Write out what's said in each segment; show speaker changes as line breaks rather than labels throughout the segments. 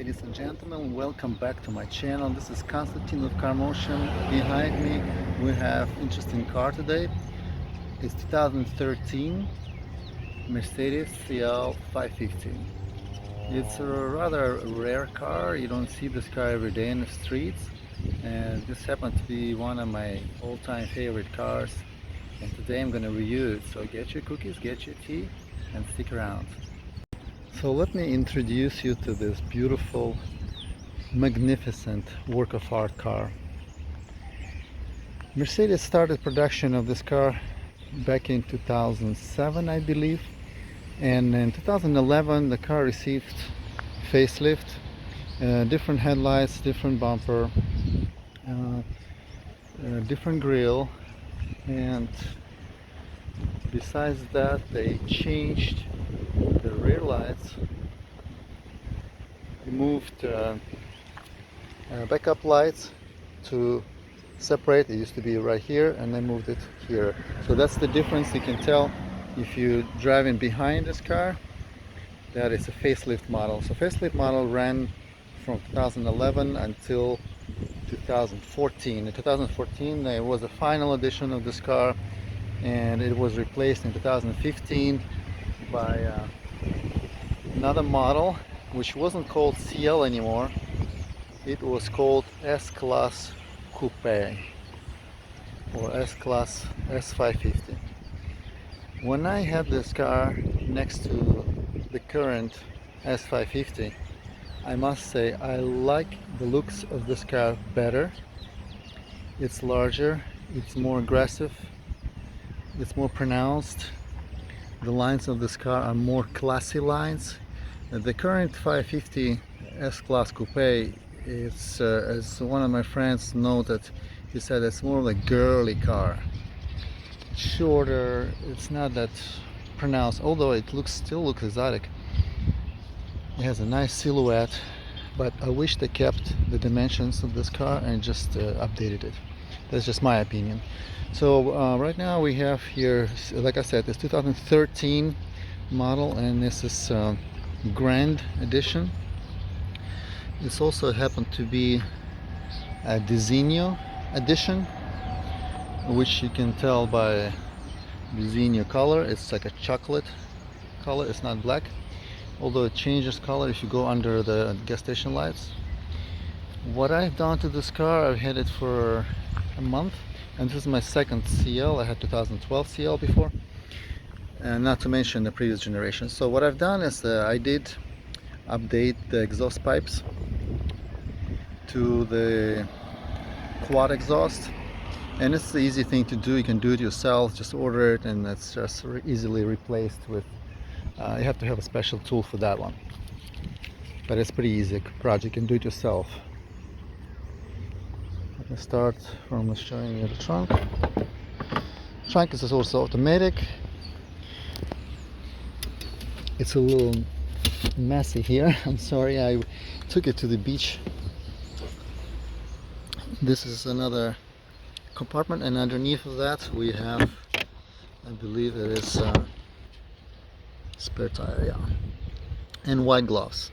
Ladies and gentlemen, welcome back to my channel. This is Constantine with Car Motion. Behind me we have interesting car today. It's 2013 Mercedes CL550. It's a rather rare car. You don't see this car every day in the streets, and this happened to be one of my all-time favorite cars, and today I'm going to review it. So get your cookies, get your tea, and stick around. So let me introduce you to this beautiful, magnificent work of art car. Mercedes started production of this car back in 2007, I believe, and in 2011 the car received facelift, different headlights, different bumper, different grille, and besides that they changed the rear lights, moved backup lights to separate. It used to be right here and they moved it here, so that's the difference. You can tell if you're driving behind this car that it's a facelift model. So facelift model ran from 2011 until 2014. In 2014 there was a final edition of this car, and it was replaced in 2015 by another model which wasn't called CL anymore. It was called S-Class Coupe or S-Class S550. When I had this car next to the current S550, I must say I like the looks of this car better. It's larger, it's more aggressive, it's more pronounced. The lines of this car are more classy lines. The current 550 S-Class Coupe is, as one of my friends noted, he said it's more of a girly car. It's shorter, it's not that pronounced, although it still looks exotic. It has a nice silhouette, but I wish they kept the dimensions of this car and just updated it. That's just my opinion. So right now we have here, like I said, this 2013 model, and this is Grand Edition. This also happened to be a Designo Edition, which you can tell by Designo color. It's like a chocolate color, it's not black, although it changes color if you go under the gas station lights. What I've done to this car, I've had it for a month, and this is my second CL. I had 2012 CL before, and not to mention the previous generation. So what I've done is I did update the exhaust pipes to the quad exhaust, and it's the easy thing to do. You can do it yourself, just order it, and it's just easily replaced with you have to have a special tool for that one, but it's pretty easy project. You can do it yourself. Let me start from showing you the trunk. Trunk is also automatic. It's a little messy here. I'm sorry, I took it to the beach. This is another compartment, and underneath of that we have, I believe it is spare tire, yeah, and white gloves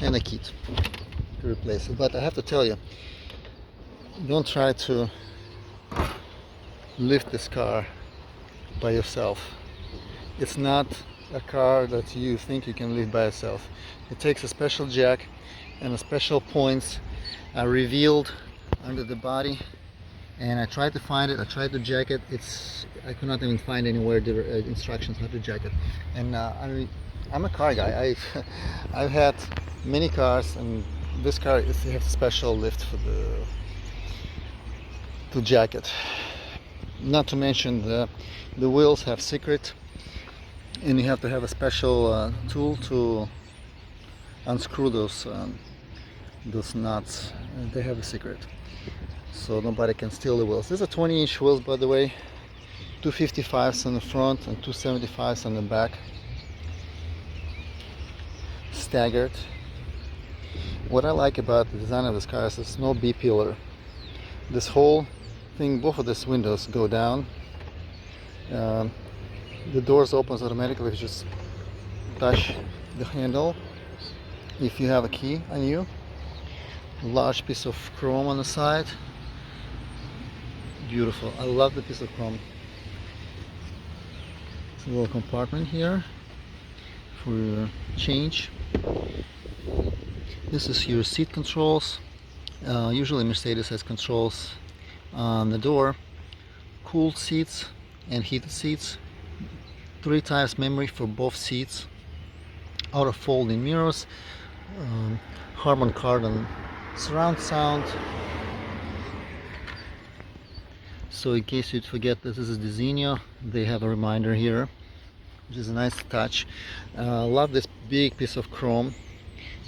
and a kit to replace it. But I have to tell you, don't try to lift this car by yourself. It's not a car that you think you can lift by yourself. It takes a special jack, and the special points are revealed under the body, and I tried to find it. I tried to jack it. I could not even find anywhere the instructions how to jack it. And I'm a car guy. I've had many cars, and this car has a special lift for to jack it. Not to mention the wheels have secret, and you have to have a special tool to unscrew those nuts. They have a secret, so nobody can steal the wheels. These are 20-inch wheels, by the way, 255s on the front and 275s on the back, staggered. What I like about the design of this car is there's no B-pillar. This whole thing, both of these windows go down. The doors opens automatically if you just touch the handle. if you have a key on you. Large piece of chrome on the side. Beautiful. I love the piece of chrome. It's a little compartment here for your change. This is your seat controls. Usually Mercedes has controls on the door. Cooled seats and heated seats. 3 times memory for both seats. Auto folding mirrors. Harman Kardon surround sound. So in case you'd forget this is a Designo, they have a reminder here, which is a nice touch. Love this big piece of chrome.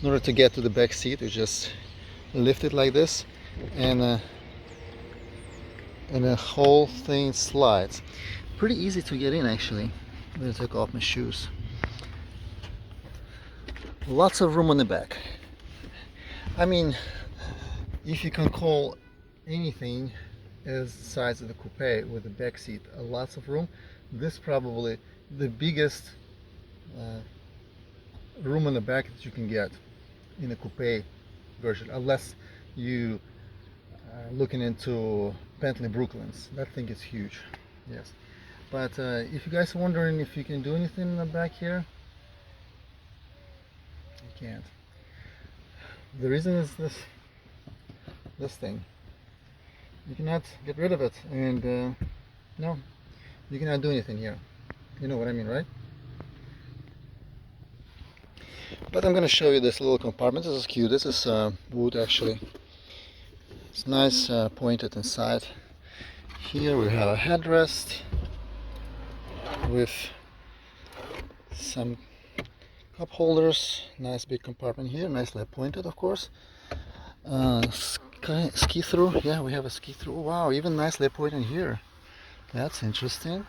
In order to get to the back seat, you just lift it like this, and the whole thing slides. Pretty easy to get in, actually. I'm gonna take off my shoes. Lots of room on the back. I mean, if you can call anything as the size of the coupe with the back seat lots of room, this probably the biggest room in the back that you can get in a coupe version, unless you are looking into Bentley Brooklyns. That thing is huge, yes. But if you guys are wondering if you can do anything in the back here, you can't. The reason is this thing. You cannot get rid of it, and no, you cannot do anything here. You know what I mean, right? But I'm going to show you this little compartment. This is cute. This is wood, actually. It's nice, pointed inside. Here we have a headrest with some cup holders. Nice big compartment here, nicely pointed, of course. Ski through. Yeah, we have a ski through. Wow, even nicely pointed here. That's interesting.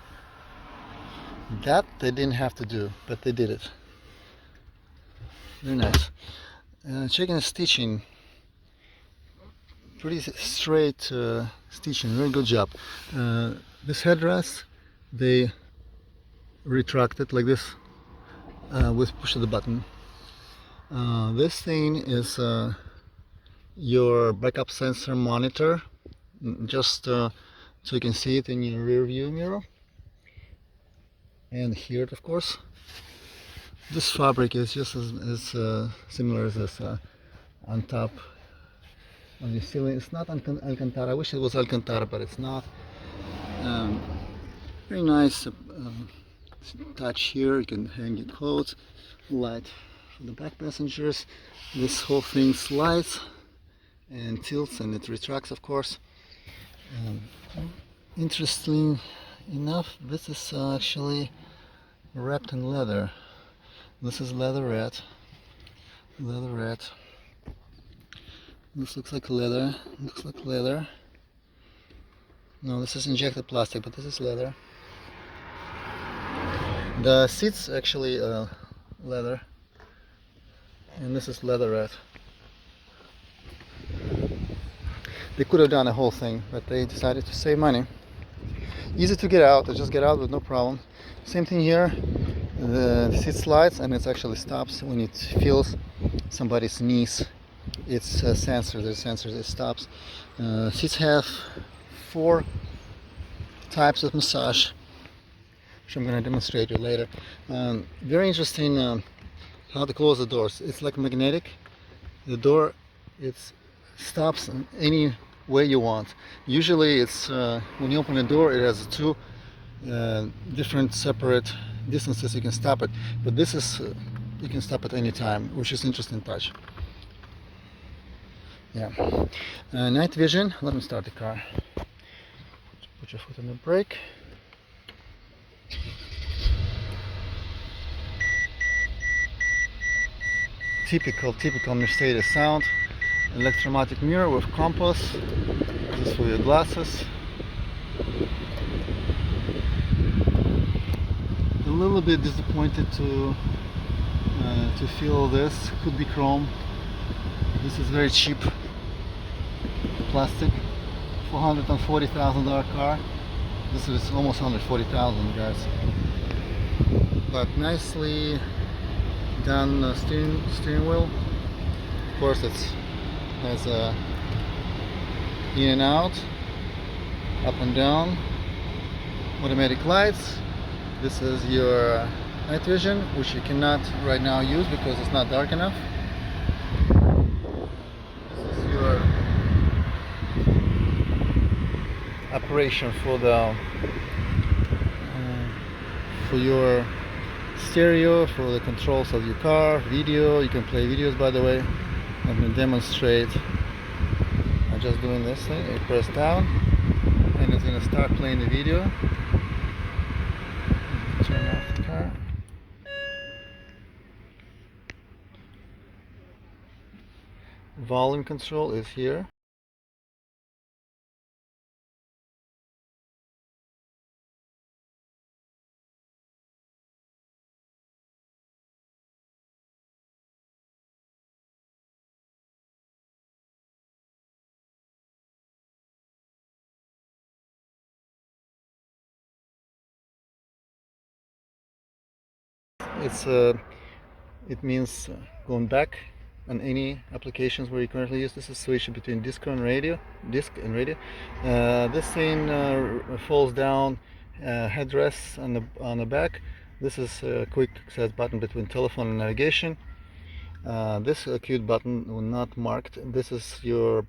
That they didn't have to do, but they did it. Very nice. Checking the stitching. Pretty straight stitching. Very good job. This headrest, they retracted like this with push of the button. This thing is your backup sensor monitor, just so you can see it in your rear view mirror. And here, of course, this fabric is just as similar as this on top of the ceiling. It's not Alcantara. I wish it was Alcantara, but it's not. Very nice touch here. You can hang your clothes. Light for the back passengers. This whole thing slides and tilts, and it retracts, of course. Interesting enough, this is actually wrapped in leather. This is leatherette. This looks like leather. Looks like leather. No, this is injected plastic, but this is leather. The seats actually leather, and this is leatherette. They could have done a whole thing, but they decided to save money. Easy to get out. I just get out with no problem. Same thing here. The seat slides, and it actually stops when it feels somebody's knees. It's a sensor. There's sensors. It stops. Seats have 4 types of massage, which I'm going to demonstrate you later. Very interesting how to close the doors. It's like magnetic. The door, it stops in any way you want. Usually it's when you open the door, it has 2 different separate distances you can stop it, but this is you can stop at any time, which is interesting touch. Yeah. Night vision. Let me start the car. Put your foot on the brake. Typical Mercedes sound. Electromatic mirror with compass. This is for your glasses. A little bit disappointed to feel this. Could be chrome. This is very cheap plastic. $440,000 car. This is almost $140,000, guys. But nicely done steering wheel. course it has a in and out, up and down, automatic lights. This is your night vision, which you cannot right now use because it's not dark enough. This is your operation for the for your stereo, for the controls of your car, video. You can play videos, by the way. I'm going to demonstrate. I'm just doing this thing. I press down and it's going to start playing the video. Turn off the car. Volume control is here. It means going back on any applications where you currently use. This is switch between disc and radio. This thing falls down, headrests on the back. This is a quick access button between telephone and navigation. This cute button not marked. This is your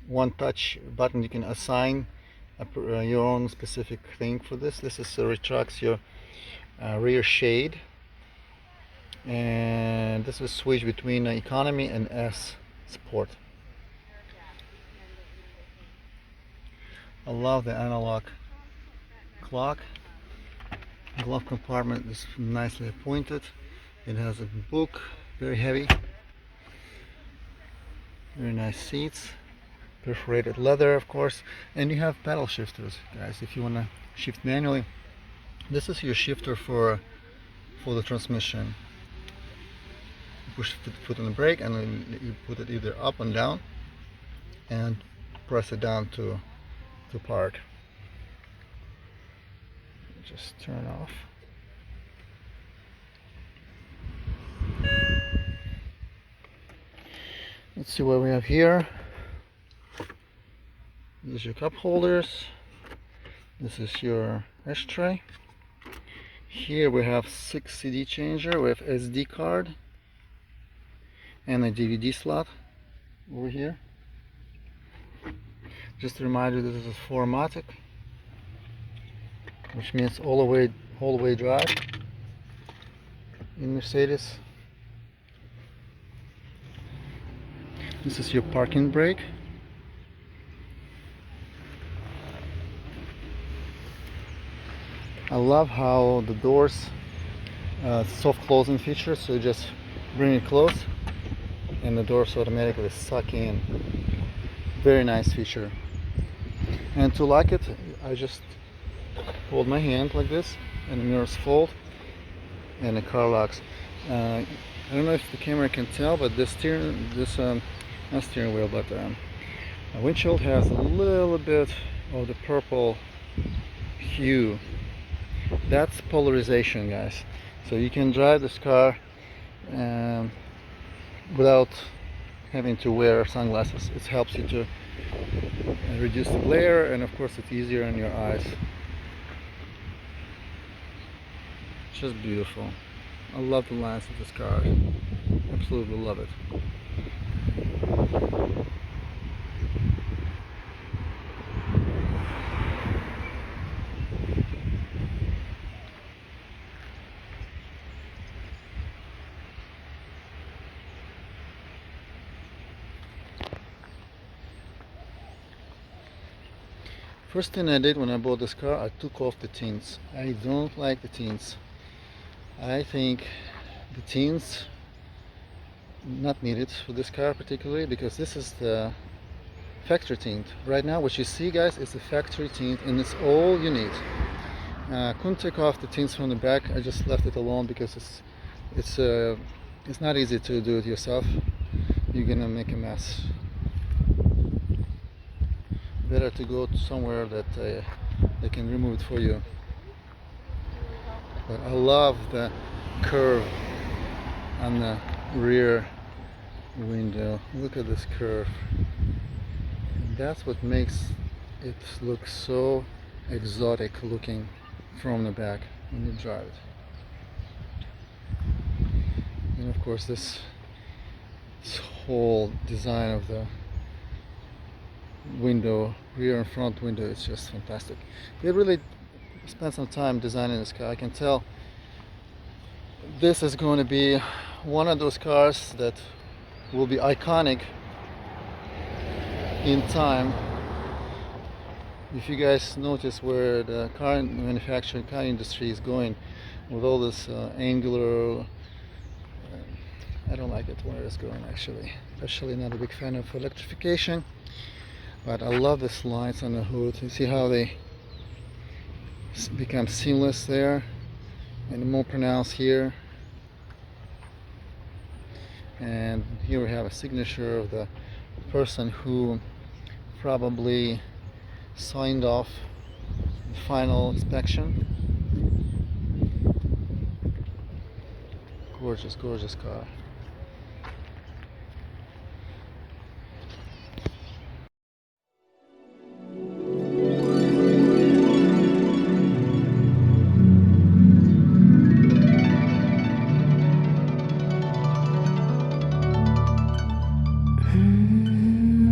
one touch button. You can assign your own specific thing for this. This is retracts your rear shade, and this is switch between economy and S Sport. I love the analog clock. Glove compartment is nicely appointed. It has a book, very heavy, very nice seats, perforated leather of course, and you have paddle shifters, guys, if you want to shift manually. This is your shifter for the transmission. You push the foot on the brake and then you put it either up and down and press it down to park. Just turn off. Let's see what we have here. These are your cup holders. This is your ashtray. Here we have 6 CD changer. We have SD card and a DVD slot over here. Just to remind you, this is 4MATIC, which means all-wheel drive in Mercedes. This is your parking brake. I love how the doors soft closing feature, so you just bring it close and the doors automatically suck in. Very nice feature. And to lock it, I just hold my hand like this and the mirrors fold and the car locks. I don't know if the camera can tell, but this not steering wheel, but windshield has a little bit of the purple hue. That's polarization, guys. So you can drive this car without having to wear sunglasses. It helps you to reduce the glare, and of course it's easier on your eyes. Just beautiful. I love the lines of this car. Absolutely love it. First thing I did when I bought this car, I took off the tints. I don't like the tints. I think the tints not needed for this car particularly, because this is the factory tint. Right now what you see, guys, is the factory tint, and it's all you need. Couldn't take off the tints from the back. I just left it alone because it's not easy to do it yourself. You're gonna make a mess. Better to go to somewhere that they can remove it for you. But I love the curve on the rear window. Look at this curve. That's what makes it look so exotic looking from the back when you drive it. And of course this whole design of the window, rear and front window, is just fantastic. They really spent some time designing this car. I can tell this is going to be one of those cars that will be iconic in time. If you guys notice where the car manufacturing, car industry is going with all this angular, I don't like it where it's going actually. Especially not a big fan of electrification, but I love the lights on the hood. You see how they become seamless there and more pronounced here. And here we have a signature of the person who probably signed off the final inspection. Gorgeous, gorgeous car.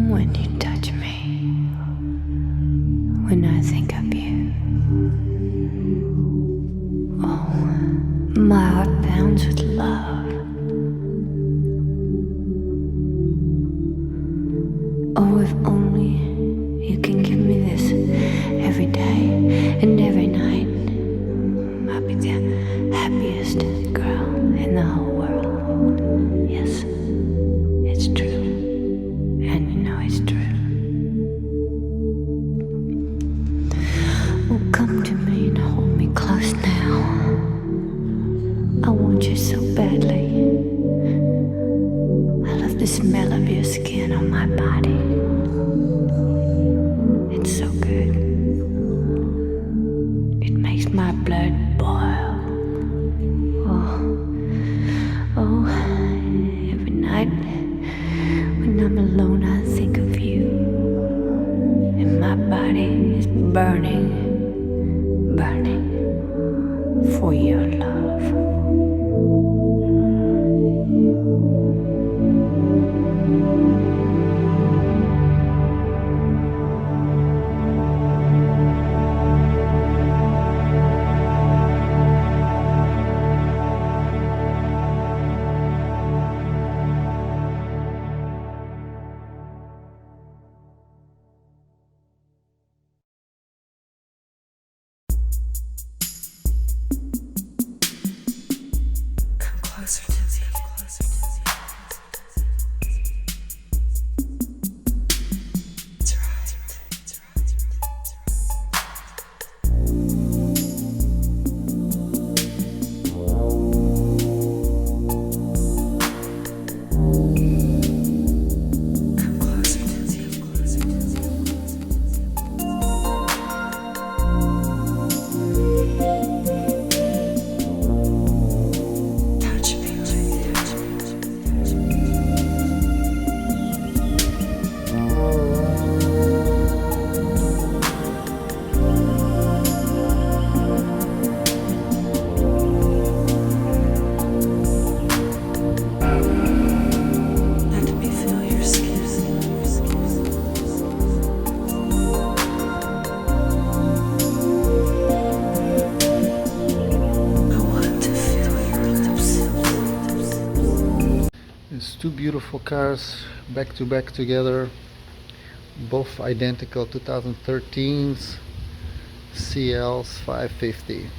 When you touch me, when I think of you, oh, my heart pounds with love. Oh, if only you can give me this every day and every night, I'll be the happiest girl in the whole world. Yes, it's true. And you know it's true. Oh, come to me and hold me close now. I want you so badly. I love the smell of your skin on my body. It's so good. It makes my blood boil. Oh, every night when I'm alone, I think of you, and my body is burning, burning for your love.
Two beautiful cars back to back together, both identical 2013's CL550,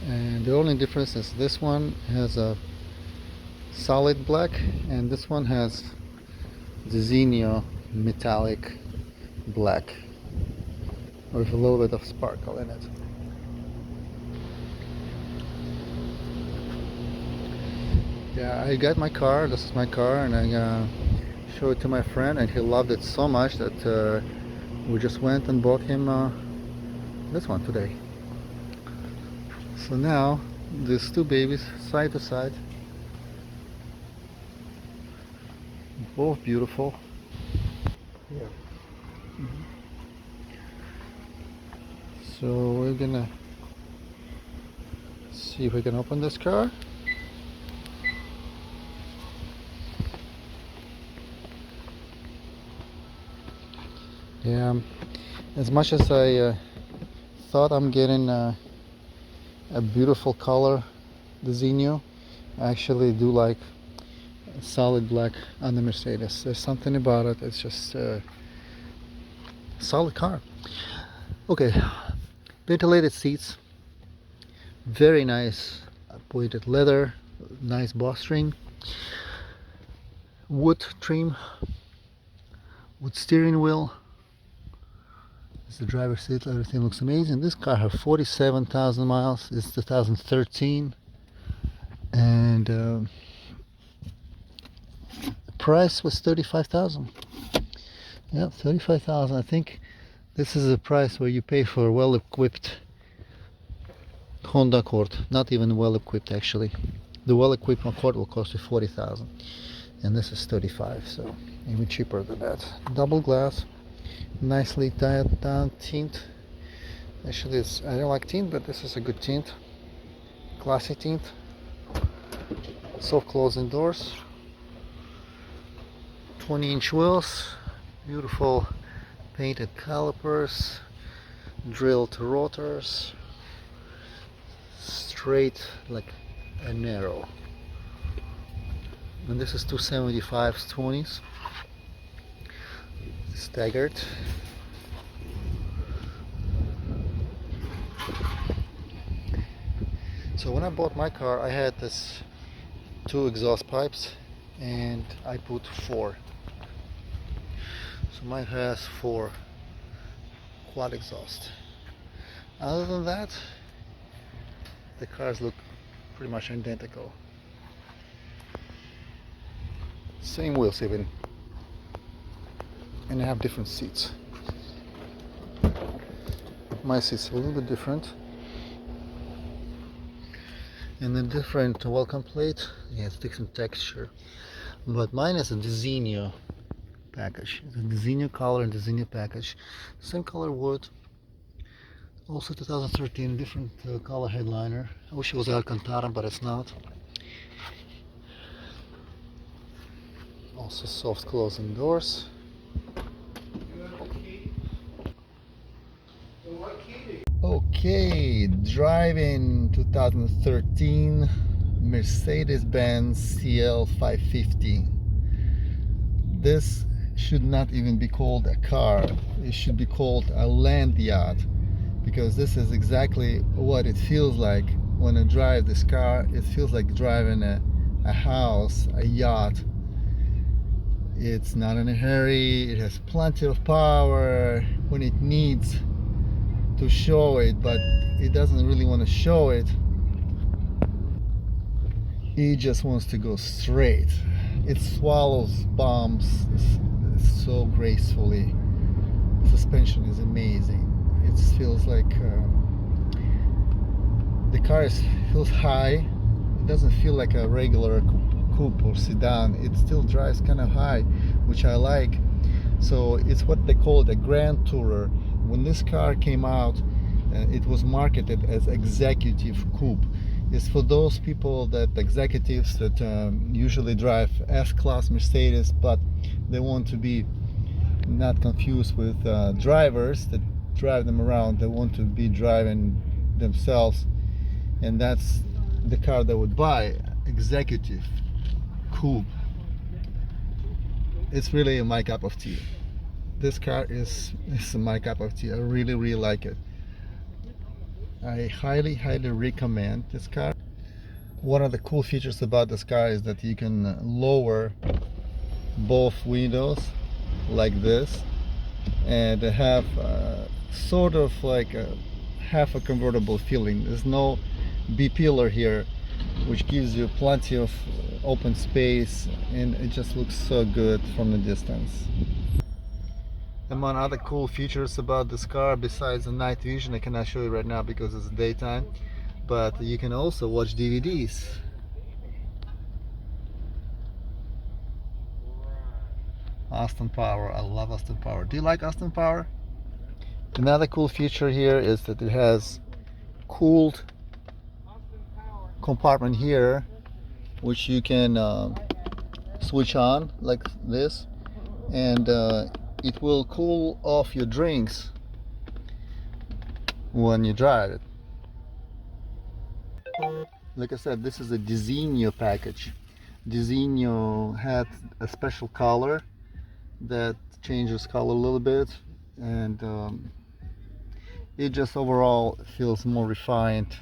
and the only difference is this one has a solid black and this one has the Zenio metallic black with a little bit of sparkle in it. Yeah, I got my car, this is my car, and I showed it to my friend and he loved it so much that we just went and bought him this one today. So now these two babies side to side, Both beautiful. Yeah. So we're gonna see if we can open this car. Yeah, as much as I thought I'm getting a beautiful color, the Zenio, I actually do like solid black on the Mercedes. There's something about it, it's just a solid car. Okay, ventilated seats, very nice pointed leather, nice bowstring, wood trim, wood steering wheel. It's the driver's seat, everything looks amazing. This car has 47,000 miles. It's 2013, and the price was 35,000. Yeah, 35,000. I think this is a price where you pay for a well-equipped Honda Accord. Not even well-equipped, actually. The well-equipped Accord will cost you 40,000, and this is 35, so even cheaper than that. Double glass, nicely dialed down tint. Actually, I don't like tint, but this is a good tint. Classy tint. Soft closing doors. 20-inch wheels. Beautiful painted calipers. Drilled rotors. Straight like a narrow. And this is 275s 20s. Staggered. So when I bought my car, I had this 2 exhaust pipes, and I put 4. So mine has 4 quad exhaust. Other than that, the cars look pretty much identical. Same wheels even, and I have different seats. My seat's a little bit different. And a different welcome plate. Yeah, it's different texture. But mine is a Designo package. The Designo color and Designo package. Same color wood. Also 2013, different color headliner. I wish it was Alcantara, but it's not. Also soft closing doors. Okay, driving 2013 Mercedes-Benz CL550. This should not even be called a car. It should be called a land yacht, because this is exactly what it feels like when I drive this car. It feels like driving a house, a yacht. It's not in a hurry. It has plenty of power when it needs to show it, but it doesn't really want to show it. It just wants to go straight. It swallows bumps so gracefully. The suspension is amazing. It feels like the car feels high. It doesn't feel like a regular coupe or sedan. It still drives kind of high, which I like. So it's what they call a grand tourer. When this car came out, it was marketed as executive coupe. It's for those people, that executives that usually drive S-Class Mercedes, but they want to be not confused with drivers that drive them around. They want to be driving themselves, and that's the car they would buy. Executive coupe. It's really my cup of tea. This car is my cup of tea. I really like it. I highly recommend this car. One of the cool features about this car is that you can lower both windows like this and have sort of like half a convertible feeling. There's no B-pillar here, which gives you plenty of open space, and it just looks so good from the distance. Among other cool features about this car, besides the night vision, I cannot show you right now because it's daytime, but you can also watch DVDs. Austin Power. I love Austin Power. Do you like Austin Power? Another cool feature here is that it has cooled compartment here, which you can switch on like this, and it will cool off your drinks when you drive it. Like I said, this is a Designo package. Designo had a special color that changes color a little bit, and it just overall feels more refined.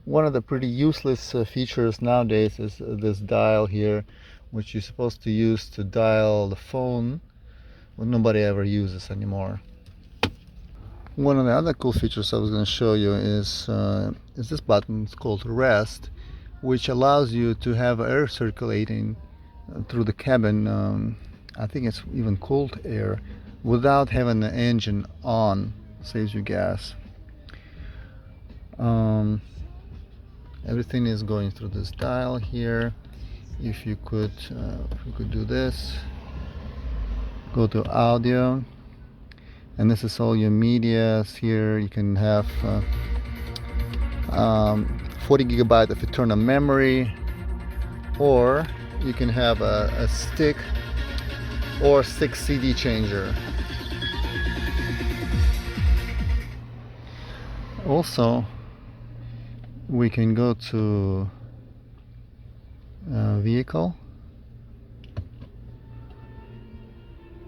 One of the pretty useless features nowadays is this dial here, which you're supposed to use to dial the phone, but nobody ever uses anymore. One of the other cool features I was going to show you is this button. It's called Rest, which allows you to have air circulating through the cabin. I think it's even cold air without having the engine on. Saves you gas. Everything is going through this dial here. If you could do this, go to audio, and this is all your media. Here you can have 40 gigabyte of internal memory, or you can have a stick or 6 CD changer. Also, we can go to vehicle,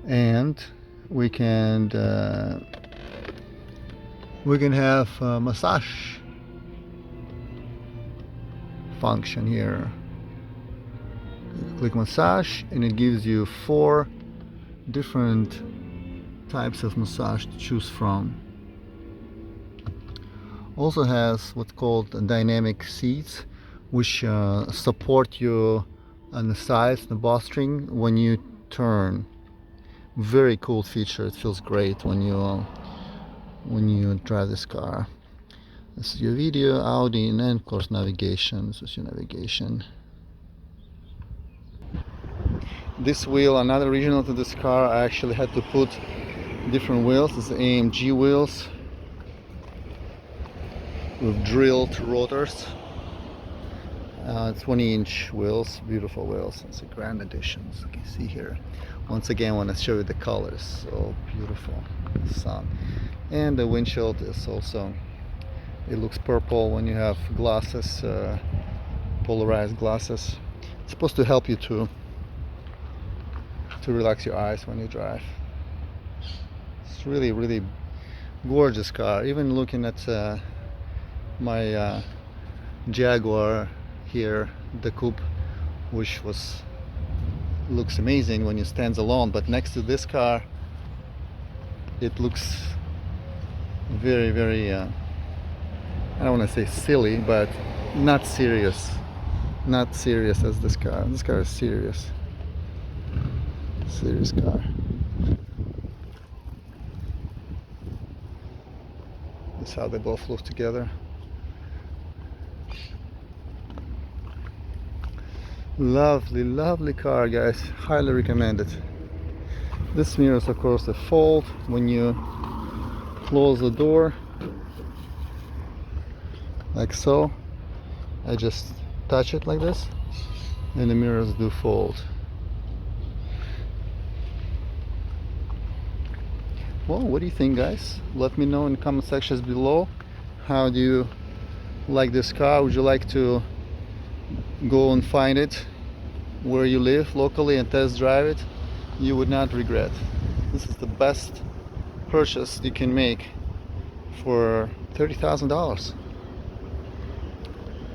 and we can have massage function here. Click massage, and it gives you 4 different types of massage to choose from. Also has what's called dynamic seats, which support you on the sides, the bowstring, when you turn. Very cool feature. It feels great when you drive this car. This is your video, audio, and then of course navigation. This is your navigation. This wheel, another original to this car, I actually had to put different wheels. This is AMG wheels with drilled rotors. 20-inch wheels, beautiful wheels. It's a grand edition, as you can see here. Once again, I want to show you the colors. So beautiful, the sun. And the windshield is also, it looks purple when you have glasses, polarized glasses. It's supposed to help you to relax your eyes when you drive. It's really, really gorgeous car. Even looking at my Jaguar here, the coupe, which looks amazing when it stands alone, but next to this car it looks very, very I don't want to say silly, but not serious as this car. This car is serious car. That's how they both look together. Lovely, lovely car, guys. Highly recommend it. This mirror is of course a fold. When you close the door like so, I just touch it like this and the mirrors do fold. Well, what do you think, guys? Let me know in the comment sections below. How do you like this car? Would you like to go and find it where you live locally and test drive it? You would not regret. This is the best purchase you can make for $30,000.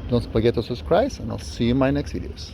Don't forget to subscribe, and I'll see you in my next videos.